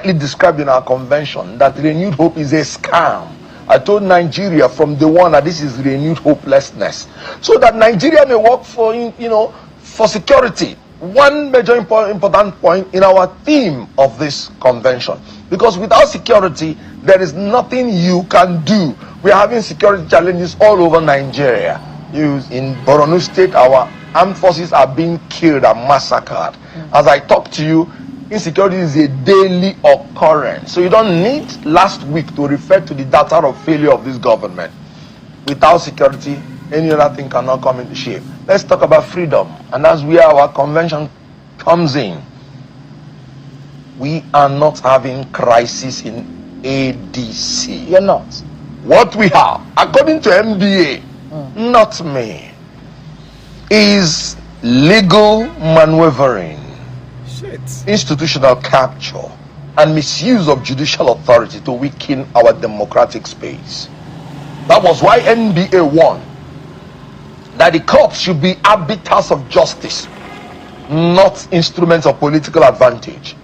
rightly described in our convention that renewed hope is a scam. I told Nigeria from the one that this is renewed hopelessness, so that Nigeria may work for, for security. One major important point in our theme of this convention, because without security there is nothing you can do. We are having security challenges all over Nigeria. In Borno State, our armed forces are being killed and massacred. As I talk to you, insecurity is a daily occurrence. So you don't need last week to refer to the data of failure of this government. Without security, any other thing cannot come into shape. Let's talk about freedom, and that's where our convention comes in. We are not having crisis in ADC. You're not. What we have, according to MBA, not me, is legal maneuvering, institutional capture, and misuse of judicial authority to weaken our democratic space. That was why NBA won that the courts should be arbiters of justice, not instruments of political advantage.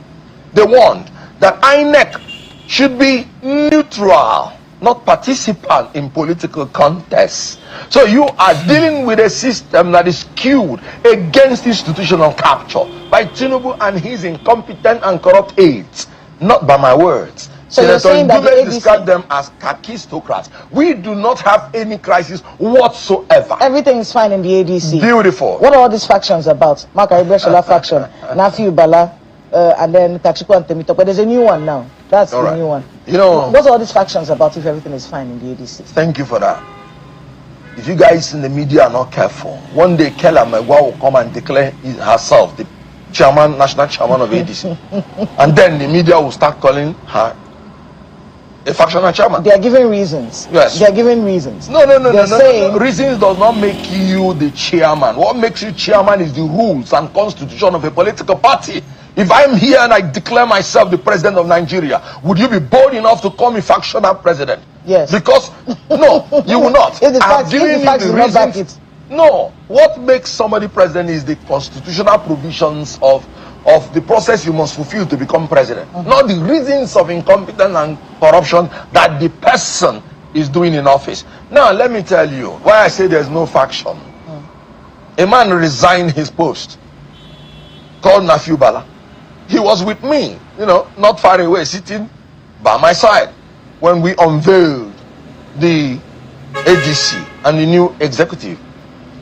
They warned that INEC should be neutral, not participant in political contests. So you are dealing with a system that is skewed against institutional capture by Tinubu and his incompetent and corrupt aides, not by my words. So you're saying that the ADC describe them as kakistocrats. We do not have any crisis whatsoever. Everything is fine in the ADC. Beautiful. What are all these factions about? Mark Aibreshola faction, Nafiu Bala, and then Kachiku and Temito. But there's a new one now. That's the new one. What are all these factions about if everything is fine in the ADC? Thank you for that. If you guys in the media are not careful, one day Kella Megwa will come and declare herself the national chairman of ADC. And then the media will start calling her a factional chairman. They are giving reasons. Yes. They are giving reasons. No. Reasons does not make you the chairman. What makes you chairman is the rules and constitution of a political party. If I'm here and I declare myself the president of Nigeria, would you be bold enough to call me factional president? Yes. Because, no, you will not. If the facts do not back it. No. What makes somebody president is the constitutional provisions of the process you must fulfill to become president, not the reasons of incompetence and corruption that the person is doing in office. Now, let me tell you why I say there's no faction. A man resigned his post called Nafiu Bala. He was with me, not far away, sitting by my side when we unveiled the ADC and the new executive,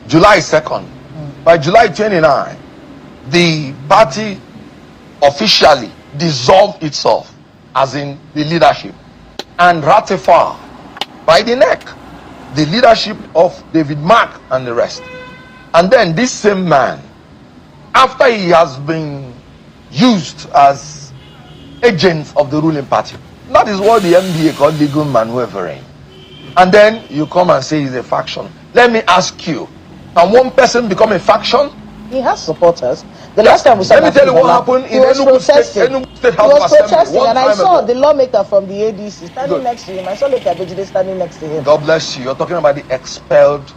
July 2nd. By July 29, the party officially dissolved itself, as in the leadership, and ratified by the neck the leadership of David Mark and the rest. And then this same man, after he has been used as agents of the ruling party, that is what the MBA called legal maneuvering, and then you come and say he's a faction. Let me ask you, can one person become a faction? He has supporters. The last time we saw, let me tell you what happened in Enugu State House of Assembly. And I saw the lawmaker from the ADC standing next to him. I saw the Kabejide standing next to him. God bless you. You're talking about the expelled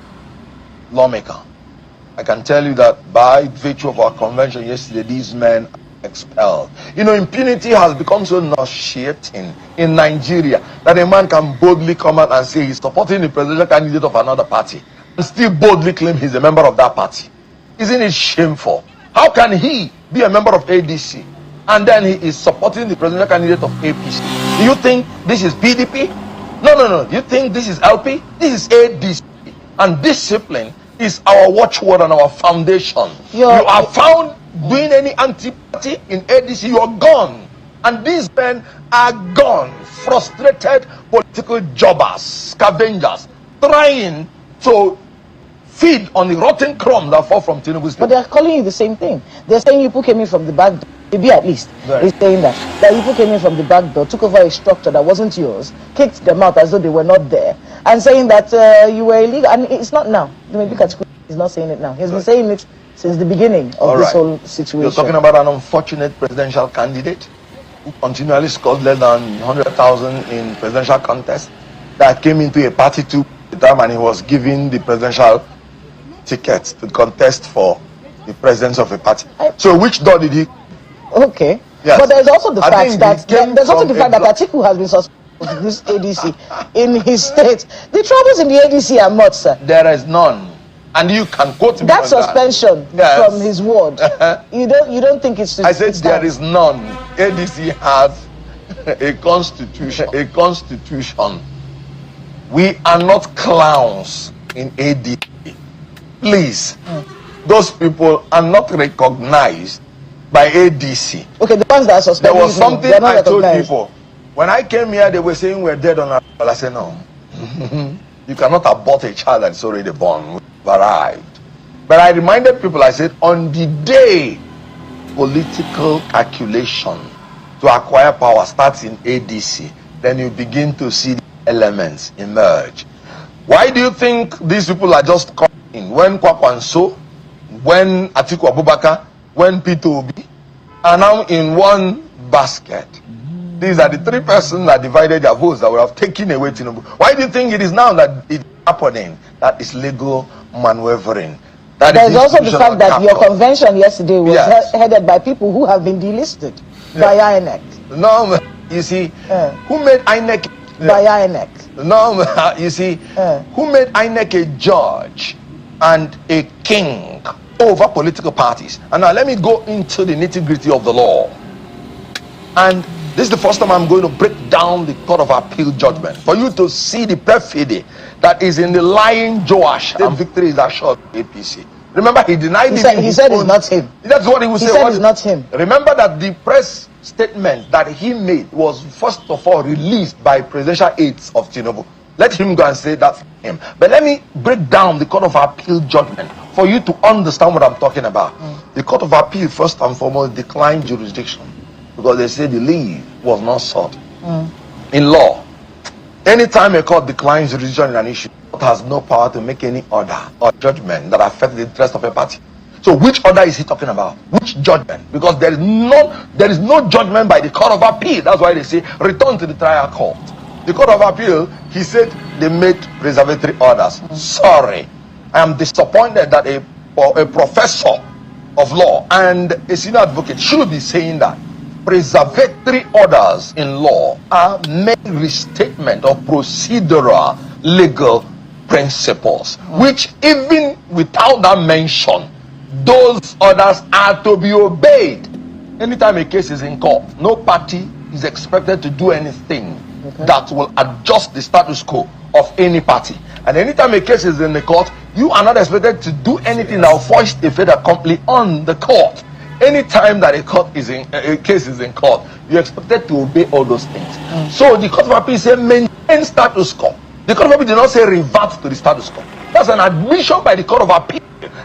lawmaker. I can tell you that by virtue of our convention yesterday, these men expelled. Impunity has become so nauseating in Nigeria that a man can boldly come out and say he's supporting the presidential candidate of another party and still boldly claim he's a member of that party. Isn't it shameful? How can he be a member of ADC and then he is supporting the presidential candidate of APC? Do you think this is PDP? No. Do you think this is LP? This is ADC. And discipline is our watchword and our foundation. You are found doing any anti-party in ADC, you are gone. And these men are gone. Frustrated political jobbers, scavengers, trying to feed on the rotten crumb that fall from Tinubu's. But they are calling you the same thing. They're saying you came in from the back door. Maybe at least he's saying that you came in from the back door, took over a structure that wasn't yours, kicked them out as though they were not there, and saying that you were illegal. And it's not now. He's not saying it now. He's been saying it since the beginning of this whole situation. You're talking about an unfortunate presidential candidate who continually scored less than 100,000 in presidential contests, that came into a party to the time and he was given the presidential ticket to contest for the presidency of a party. So which door did he? Okay. Yes. But there's also the I fact think that it came there's also from the fact that Atiku has been suspended of this ADC in his state. The troubles in the ADC are much, sir. There is none. And you can quote me That on suspension Yes. from his ward. You don't think it's? I said there is none. ADC has a constitution. A constitution. We are not clowns in ADC. Please, those people are not recognized by ADC. Okay, the ones that are suspended. There was something I told people. When I came here, they were saying we're dead on our. I said no. You cannot abort a child that's already born. We've arrived. But I reminded people, I said, on the day political calculation to acquire power starts in ADC, then you begin to see the elements emerge. Why do you think these people are just coming in? When Kwakwanso, when Atiku Abubakar, when Peter Obi are now in one basket? These are the three persons that divided their votes that would have taken away Tinubu. Why do you think it is now that it's happening? That is legal maneuvering. There's also the fact that your convention yesterday was headed by people who have been delisted by INEC. No, you see, who made INEC? By INEC. No, you see, who made INEC a judge and a king over political parties? And now let me go into the nitty-gritty of the law. And this is the first time I'm going to break down the Court of Appeal judgment for you to see the perfidy that is in the lying Joash. The victory is assured APC. Remember, he denied he it. Said, he said it's not him. That's what he was saying. He said it's not him. Remember that the press statement that he made was first of all released by presidential aides of Tinubu. Let him go and say that's him. But let me break down the Court of Appeal judgment for you to understand what I'm talking about. The Court of Appeal, first and foremost, declined jurisdiction because they said the leave was not sought. In law, anytime a court declines jurisdiction in an issue, it has no power to make any order or judgment that affects the interest of a party. So which order is he talking about? Which judgment? Because there is no judgment by the Court of Appeal. That's why they say return to the trial court. The Court of Appeal, he said they made preservatory orders. Sorry, I am disappointed that a professor of law and a senior advocate should be saying that preservatory orders in law are mere restatement of procedural legal principles, which even without that mention, those orders are to be obeyed. Anytime a case is in court, no party is expected to do anything that will adjust the status quo of any party. And anytime a case is in the court, you are not expected to do anything that will foist a fait accompli on the court. Anytime that a case is in court, you're expected to obey all those things. So the Court of Appeal said maintain status quo. The Court of Appeal did not say revert to the status quo. That's an admission by the Court of Appeal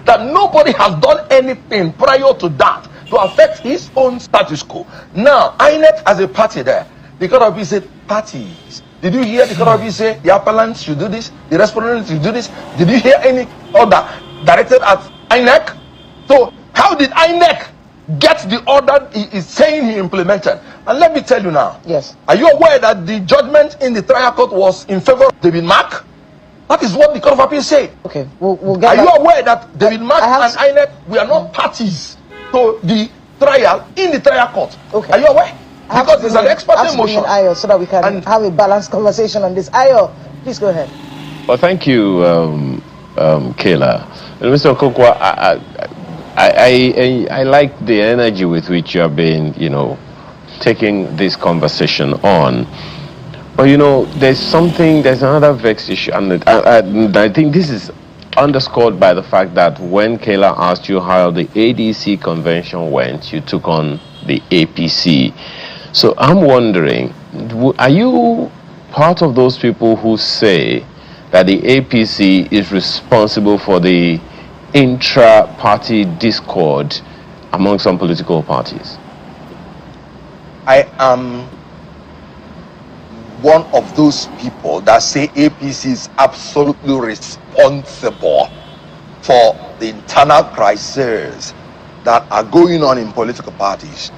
that nobody has done anything prior to that to affect his own status quo. Now, INEC as a party there, the Court of Appeal said parties. Did you hear the Court of Appeal say the appellants should do this, the respondents should do this? Did you hear any order directed at INEC? So how did INEC get the order he is saying he implemented? And let me tell you now. Yes. Are you aware that the judgment in the trial court was in favor of David Mark? That is what the Court of Appeal said. Okay, we'll get. Are you aware that David Mark and INEC, we are not parties to the trial in the trial court? Okay. Are you aware? Because there's an expert motion. Ayo, so that we can have a balanced conversation on this. Ayo, please go ahead. Well, thank you, Kayla. And Mr. Okonkwo, I like the energy with which you have been, taking this conversation on. But there's another vexed issue, and I think this is underscored by the fact that when Kayla asked you how the ADC convention went, you took on the APC. So I'm wondering, are you part of those people who say that the APC is responsible for the intra-party discord among some political parties? I am one of those people that say APC is absolutely responsible for the internal crises that are going on in political parties.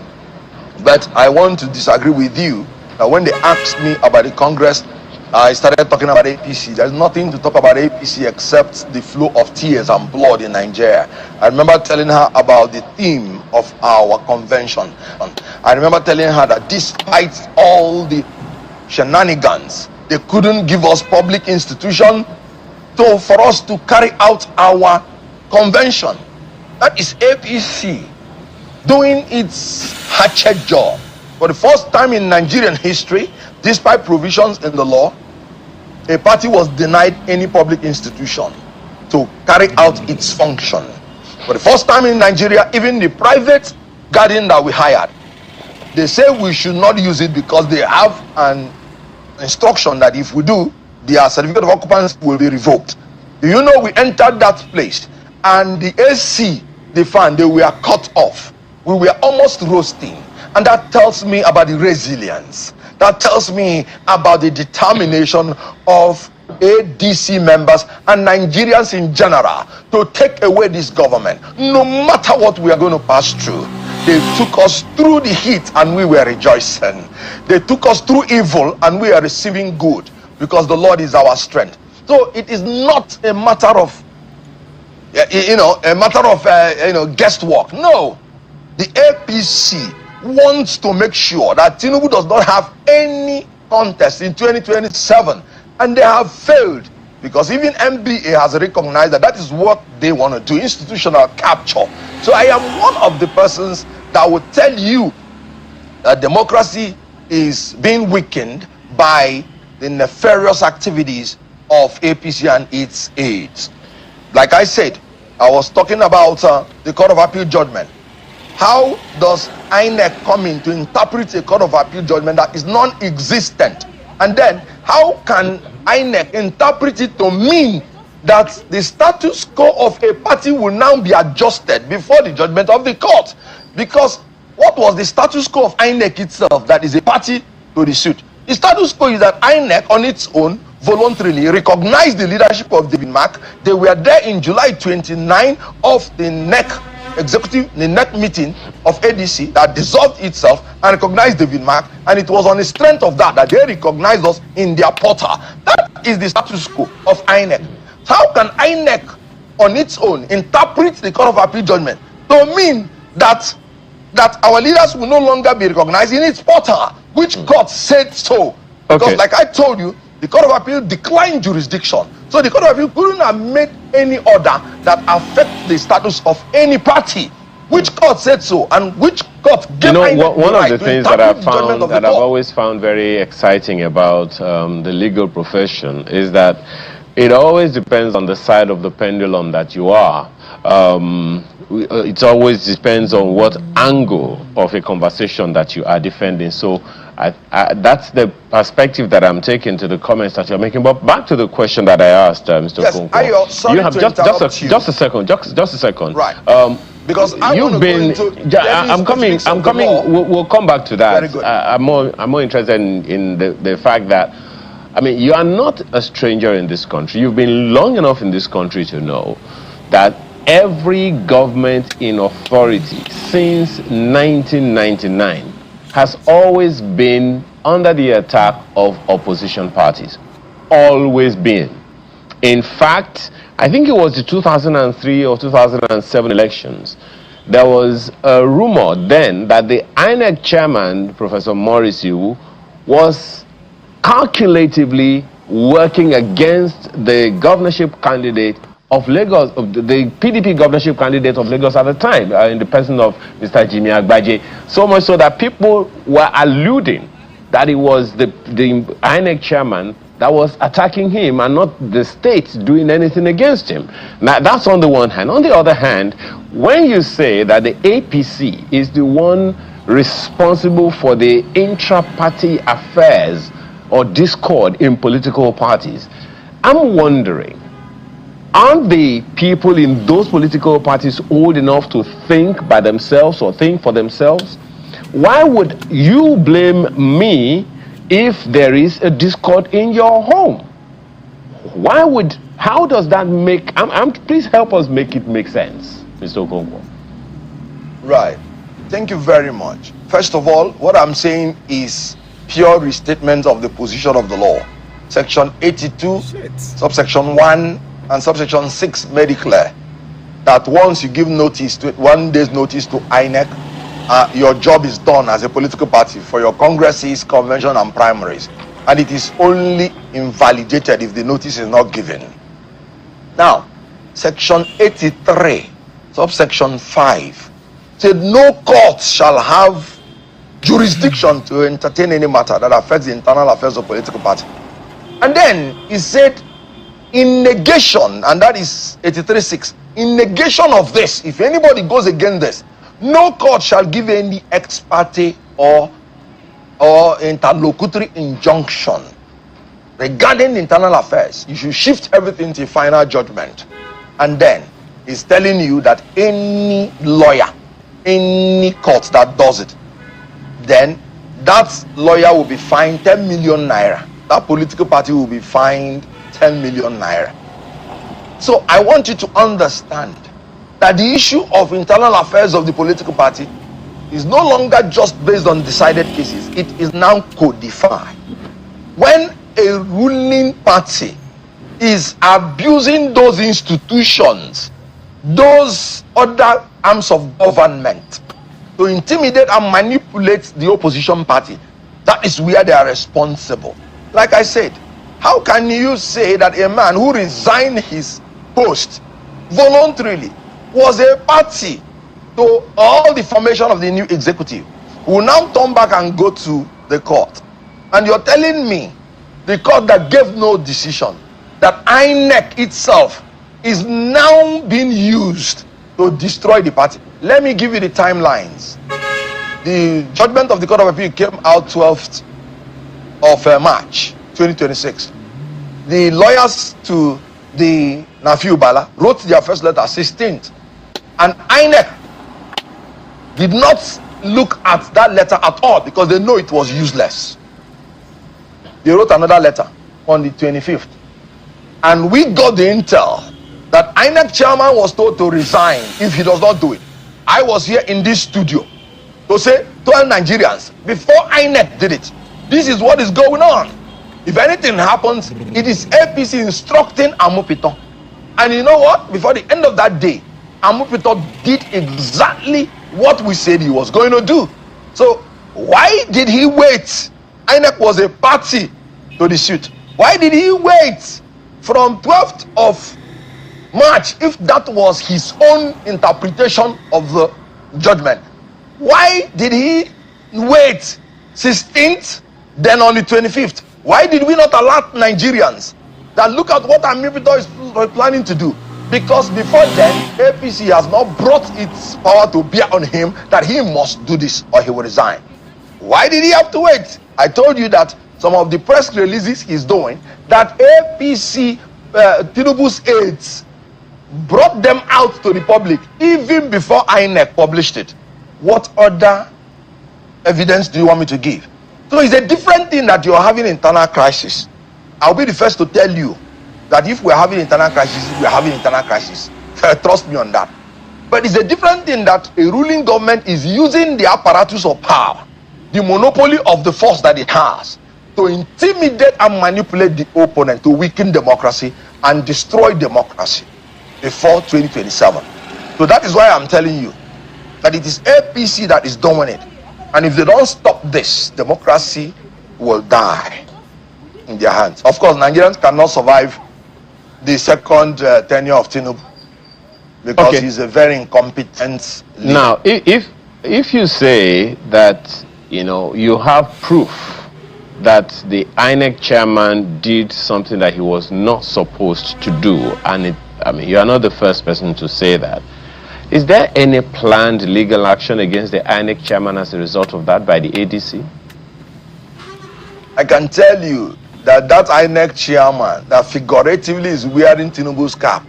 But I want to disagree with you that when they asked me about the Congress I started talking about APC. There's nothing to talk about APC except the flow of tears and blood in Nigeria. I remember telling her about the theme of our convention. I remember telling her that despite all the shenanigans, they couldn't give us public institution for us to carry out our convention. That is APC doing its hatchet job. For the first time in Nigerian history, despite provisions in the law, a party was denied any public institution to carry out its function. For the first time in Nigeria, even the private garden that we hired, they say we should not use it because they have an instruction that if we do, their certificate of occupancy will be revoked. Do you know we entered that place and the AC, the fan, they were cut off. We were almost roasting. And that tells me about the resilience. That tells me about the determination of ADC members and Nigerians in general to take away this government. No matter what we are going to pass through, they took us through the heat and we were rejoicing. They took us through evil and we are receiving good because the Lord is our strength. So it is not a matter of, guesswork. No, the APC wants to make sure that Tinubu does not have any contest in 2027, and they have failed because even MBA has recognized that is what they want to do, institutional capture. So I am one of the persons that will tell you that democracy is being weakened by the nefarious activities of APC and its aides. Like I said, I was talking about the Court of Appeal judgment. How does INEC come in to interpret a Court of Appeal judgment that is non-existent? And then, how can INEC interpret it to mean that the status quo of a party will now be adjusted before the judgment of the court? Because what was the status quo of INEC itself that is a party to the suit? The status quo is that INEC on its own voluntarily recognized the leadership of David Mark. They were there in July 29 of the NEC meeting of ADC that dissolved itself and recognized David Mark, and it was on the strength of that they recognized us in their portal. That is the status quo of INEC. How can INEC on its own interpret the Court of Appeal judgment to mean that our leaders will no longer be recognized in its portal, which court said so? Because like I told you, the Court of Appeal declined jurisdiction. So the Court of Appeal couldn't have made any order that affects the status of any party. Which court said so, and which court gave one of the things that I've always found very exciting about the legal profession is that it always depends on the side of the pendulum that you are. It always depends on what angle of a conversation that you are defending. So that's the perspective that I'm taking to the comments that you're making. But back to the question that I asked, Mr. Okonkwo. You have just a second. Right. Because you've been. I'm coming. We'll come back to that. Very good. I'm more interested in the fact that, I mean, you are not a stranger in this country. You've been long enough in this country to know that every government in authority since 1999 has always been under the attack of opposition parties. Always been. In fact, I think it was the 2003 or 2007 elections. There was a rumor then that the INEC chairman, Professor Morrissey, was calculatively working against the governorship candidate of Lagos, of the PDP governorship candidate of Lagos at the time, in the person of Mr. Jimmy Agbaje. So much so that people were alluding that it was the INEC chairman that was attacking him and not the state doing anything against him. Now, that's on the one hand. On the other hand, when you say that the APC is the one responsible for the intra-party affairs or discord in political parties, I'm wondering, aren't the people in those political parties old enough to think by themselves or think for themselves? Why would you blame me if there is a discord in your home? How does that make, please help us make it make sense, Mr. Okonkwo. Right. Thank you very much. First of all, what I'm saying is pure restatement of the position of the law. Section 82, subsection 1 and subsection 6 made it clear that once you give notice to 1 day's notice to INEC, your job is done as a political party for your congresses, convention and primaries, and it is only invalidated if the notice is not given. Now, section 83, subsection 5 said no court shall have jurisdiction to entertain any matter that affects the internal affairs of political party. And then he said, in negation, and that is 83.6, in negation of this, if anybody goes against this, no court shall give any ex parte or interlocutory injunction regarding internal affairs. You should shift everything to final judgment. And then he's telling you that any lawyer, any court that does it, then that lawyer will be fined 10 million naira. That political party will be fined 10 million naira. So I want you to understand that the issue of internal affairs of the political party is no longer just based on decided cases. It is now codified. When a ruling party is abusing those institutions, those other arms of government, to intimidate and manipulate the opposition party, that is where they are responsible. Like I said, how can you say that a man who resigned his post voluntarily was a party to all the formation of the new executive, who will now turn back and go to the court? And you're telling me the court that gave no decision, that INEC itself is now being used to destroy the party? Let me give you the timelines. The judgment of the Court of Appeal came out 12th of March 2026. The lawyers to the Nafiu Bala wrote their first letter 16th, and INEC did not look at that letter at all because they know it was useless. They wrote another letter on the 25th, and we got the intel that INEC chairman was told to resign if he does not do it. I was here in this studio to say, tell Nigerians, before INEC did it, this is what is going on. If anything happens, it is APC instructing Amupitan. And you know what? Before the end of that day, Amupitan did exactly what we said he was going to do. So why did he wait? INEC was a party to the suit. Why did he wait from 12th of March if that was his own interpretation of the judgment? Why did he wait 16th, then on the 25th? Why did we not alert Nigerians that look at what Amupitan is planning to do? Because before then, APC has not brought its power to bear on him that he must do this or he will resign. Why did he have to wait? I told you that some of the press releases he's doing, that APC, Tinubu's aides, brought them out to the public even before INEC published it. What other evidence do you want me to give? So it's a different thing that you're having internal crisis. I'll be the first to tell you that if we're having internal crisis, we're having internal crisis. Trust me on that. But it's a different thing that a ruling government is using the apparatus of power, the monopoly of the force that it has, to intimidate and manipulate the opponent, to weaken democracy and destroy democracy before 2027. So that is why I'm telling you that it is APC that is doing it. And if they don't stop this, democracy will die in their hands. Of course, Nigerians cannot survive the second tenure of Tinubu because he's a very incompetent leader. Now, if you say that, you know, you have proof that the INEC chairman did something that he was not supposed to do, and I mean, you are not the first person to say that. Is there any planned legal action against the INEC chairman as a result of that by the ADC? I can tell you that INEC chairman that figuratively is wearing Tinubu's cap,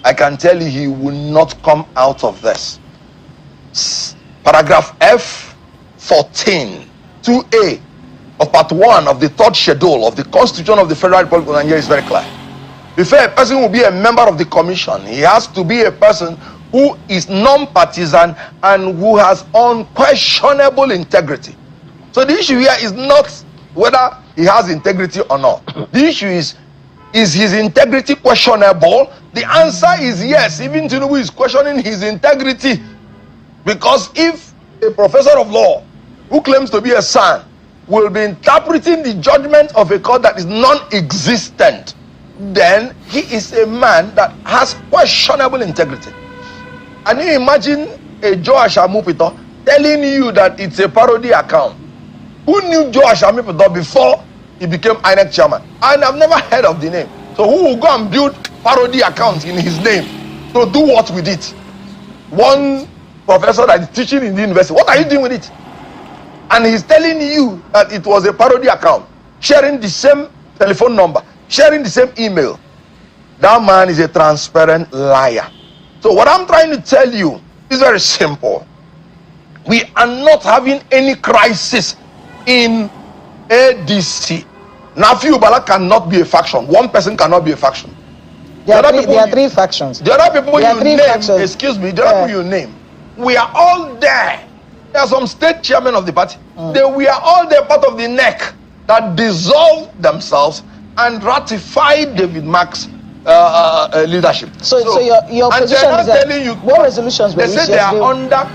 I can tell you he will not come out of this. Paragraph F14 2A of part 1 of the 3rd schedule of the Constitution of the Federal Republic of Nigeria is very clear. Before a person will be a member of the commission, he has to be a person who is non-partisan and who has unquestionable integrity. So the issue here is not whether he has integrity or not. The issue is his integrity questionable? The answer is yes. Even Tinubu is questioning his integrity. Because if a professor of law who claims to be a son will be interpreting the judgment of a court that is non-existent, then he is a man that has questionable integrity. And you imagine a Joash Amupitan telling you that it's a parody account. Who knew Joash Amupitan before he became INEC chairman? And I've never heard of the name. So who will go and build parody accounts in his name to do what with it? One professor that is teaching in the university, what are you doing with it? And he's telling you that it was a parody account, sharing the same telephone number, sharing the same email. That man is a transparent liar. So what I'm trying to tell you is very simple. We are not having any crisis in ADC. Nafi Ubala cannot be a faction. One person cannot be a faction. There are three factions. The other people you name, factions. excuse me, the other people you name, we are all there. There are some state chairmen of the party. We are all there, part of the NEC that dissolved themselves and ratified David Mark's leadership. So your position is that what resolutions were they say they are under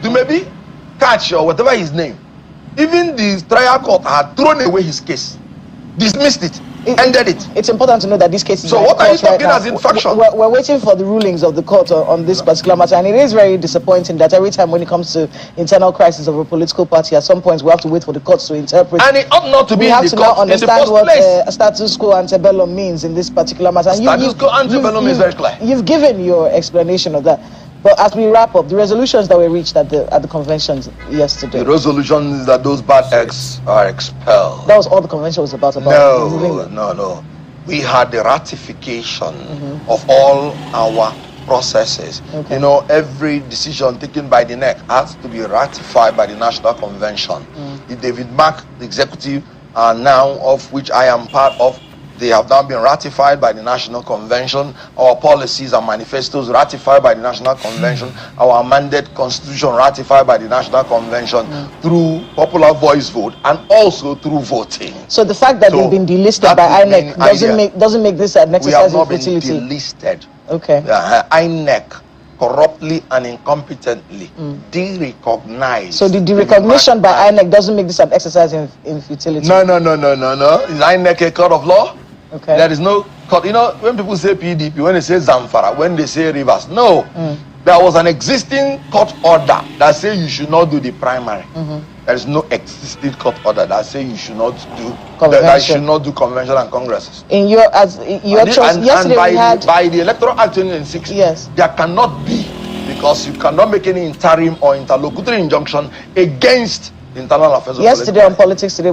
Dumebi, Catch or whatever his name. Even the trial court had thrown away his case, dismissed it, ended it. It's important to know that this case is. So what are you talking as in faction? We're waiting for the rulings of the court on this particular matter, and it is very disappointing that every time when it comes to internal crisis of a political party, at some point we have to wait for the courts to interpret. And it ought not to be. We have to now understand what place. Status quo antebellum means in this particular matter. And status quo antebellum is very clear. You've given your explanation of that. But as we wrap up, the resolutions that were reached at the conventions yesterday. The resolution is that those bad eggs are expelled. That was all the convention was about. No. We had the ratification of all our processes. Okay. You know, every decision taken by the NEC has to be ratified by the National Convention. The David Mark, the executive, now of which I am part of, they have now been ratified by the National Convention. Our policies and manifestos ratified by the National Convention. Our amended constitution ratified by the National Convention through popular voice vote and also through voting. So the fact that they've been delisted by INEC doesn't make this an exercise of futility. We have not been delisted. Okay. INEC corruptly and incompetently de-recognized. So the derecognition by INEC doesn't make this an exercise in futility? No. Is INEC a court of law? Okay. There is no court. You know, when people say PDP, when they say Zamfara, when they say Rivers, no. There was an existing court order that says you should not do the primary. There is no existing court order that says you should not do convention and congresses. In your choice, yesterday we had by the Electoral Act 2006, yes, there cannot be, because you cannot make any interim or interlocutory injunction against the internal affairs of yesterday on Politics Today.